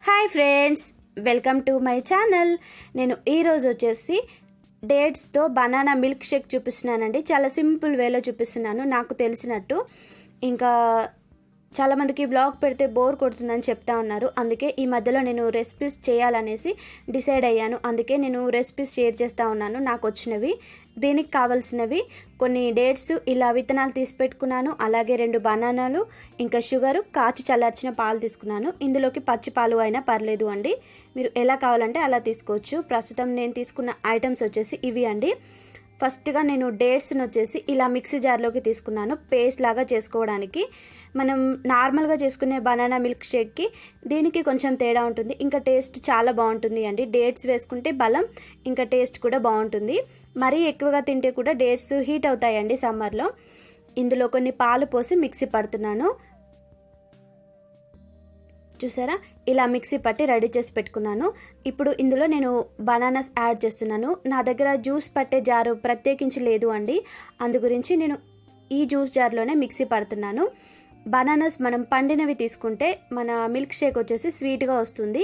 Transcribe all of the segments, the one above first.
Hi friends, welcome to my channel. నేను ఈరోజు వచ్చేసి డేట్స్తో బనానా మిల్క్ షేక్ చూపిస్తున్నానండి. చాలా సింపుల్ వేలో చూపిస్తున్నాను నాకు తెలిసినట్టు. ఇంకా చాలామందికి బ్లాగ్ పెడితే బోర్ కొడుతుందని చెప్తా ఉన్నారు. అందుకే ఈ మధ్యలో నేను రెసిపీస్ చేయాలనేసి డిసైడ్ అయ్యాను. అందుకే నేను రెసిపీస్ షేర్ చేస్తూ ఉన్నాను నాకు వచ్చినవి. దీనికి కావాల్సినవి కొన్ని డేట్స్ ఇలా విత్తనాలు తీసి పెట్టుకున్నాను, అలాగే 2 బనానాలు, ఇంకా షుగరు, కాచి చల్లార్చిన పాలు తీసుకున్నాను. ఇందులోకి పచ్చి పాలు అయినా పర్లేదు అండి, మీరు ఎలా కావాలంటే అలా తీసుకోవచ్చు. ప్రస్తుతం నేను తీసుకున్న ఐటమ్స్ వచ్చేసి ఇవి అండి. ఫస్ట్గా నేను డేట్స్ని వచ్చేసి ఇలా మిక్సీ జార్లోకి తీసుకున్నాను పేస్ట్ లాగా చేసుకోవడానికి. మనం నార్మల్గా చేసుకునే బనానా మిల్క్ షేక్కి దీనికి కొంచెం తేడా ఉంటుంది. ఇంకా టేస్ట్ చాలా బాగుంటుంది అండి. డేట్స్ వేసుకుంటే బలం, ఇంకా టేస్ట్ కూడా బాగుంటుంది. మరీ ఎక్కువగా తింటే కూడా డేట్స్ హీట్ అవుతాయండి సమ్మర్లో. ఇందులో కొన్ని పాలు పోసి మిక్సీ పడుతున్నాను. చూసారా, ఇలా మిక్సీ పట్టి రెడీ చేసి పెట్టుకున్నాను. ఇప్పుడు ఇందులో నేను బనానాస్ యాడ్ చేస్తున్నాను. నా దగ్గర జ్యూస్ పట్టే జారు ప్రత్యేకించి లేదు అండి, అందు గురించి నేను ఈ జ్యూస్ జార్లోనే మిక్సీ పడుతున్నాను. బనానాస్ మనం పండినవి తీసుకుంటే మన మిల్క్ షేక్ వచ్చేసి స్వీట్గా వస్తుంది,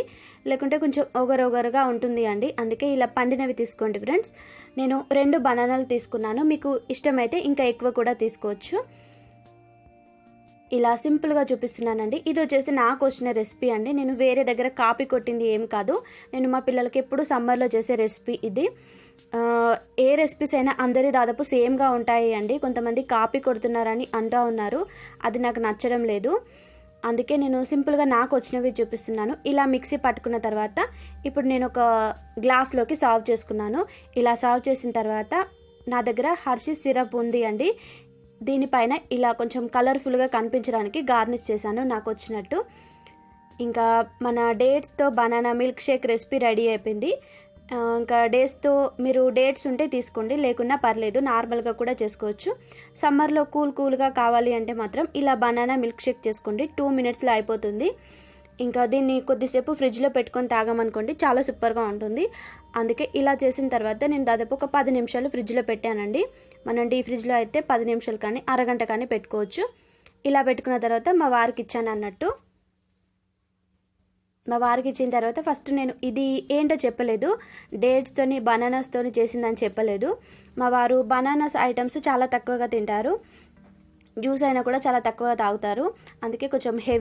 లేకుంటే కొంచెం ఒగరొగరుగా ఉంటుంది అండి. అందుకే ఇలా పండినవి తీసుకోండి ఫ్రెండ్స్. నేను 2 బనానాలు తీసుకున్నాను, మీకు ఇష్టమైతే ఇంకా ఎక్కువ కూడా తీసుకోవచ్చు. ఇలా సింపుల్గా చూపిస్తున్నానండి. ఇది వచ్చేసి నాకు వచ్చిన రెసిపీ అండి. నేను వేరే దగ్గర కాపీ కొట్టింది ఏం కాదు. నేను మా పిల్లలకి ఎప్పుడు సమ్మర్లో చేసే రెసిపీ ఇది. ఏ రెసిపీస్ అయినా అందరి దాదాపు సేమ్గా ఉంటాయి అండి. కొంతమంది కాపీ కొడుతున్నారని అంటూ ఉన్నారు, అది నాకు నచ్చడం లేదు. అందుకే నేను సింపుల్గా నాకు వచ్చినవి చూపిస్తున్నాను. ఇలా మిక్సీ పట్టుకున్న తర్వాత ఇప్పుడు నేను ఒక గ్లాస్లోకి సర్వ్ చేసుకున్నాను. ఇలా సర్వ్ చేసిన తర్వాత నా దగ్గర హర్షీస్ సిరప్ ఉంది అండి. దీనిపైన ఇలా కొంచెం కలర్ఫుల్గా కనిపించడానికి గార్నిష్ చేశాను నాకు వచ్చినట్టు. ఇంకా మన డేట్స్తో banana milkshake recipe ready అయిపోయింది. ఇంకా డేట్స్తో మీరు డేట్స్ ఉంటే తీసుకోండి, లేకున్నా పర్లేదు, నార్మల్గా కూడా చేసుకోవచ్చు. సమ్మర్లో కూల్గా కావాలి అంటే మాత్రం ఇలా బనానా మిల్క్ షేక్ చేసుకోండి, 2 మినిట్స్లో అయిపోతుంది. ఇంకా దీన్ని కొద్దిసేపు ఫ్రిడ్జ్లో పెట్టుకొని తాగామనుకోండి, చాలా సూపర్గా ఉంటుంది. అందుకే ఇలా చేసిన తర్వాత నేను దాదాపు ఒక 10 నిమిషాలు ఫ్రిడ్జ్లో పెట్టానండి. మనం డీ ఫ్రిడ్జ్లో అయితే 10 నిమిషాలు కానీ అరగంట కానీ పెట్టుకోవచ్చు. ఇలా పెట్టుకున్న తర్వాత మా వారికి ఇచ్చాను అన్నట్టు. మా వారికి ఇచ్చిన తర్వాత ఫస్ట్ నేను ఇది ఏంటో చెప్పలేదు, డేట్స్తోని బనానాస్తోని చేసిందని చెప్పలేదు. మా వారు బనానాస్ ఐటమ్స్ చాలా తక్కువగా తింటారు, జ్యూస్ అయినా కూడా చాలా తక్కువగా తాగుతారు. అందుకే కొంచెం హెవీ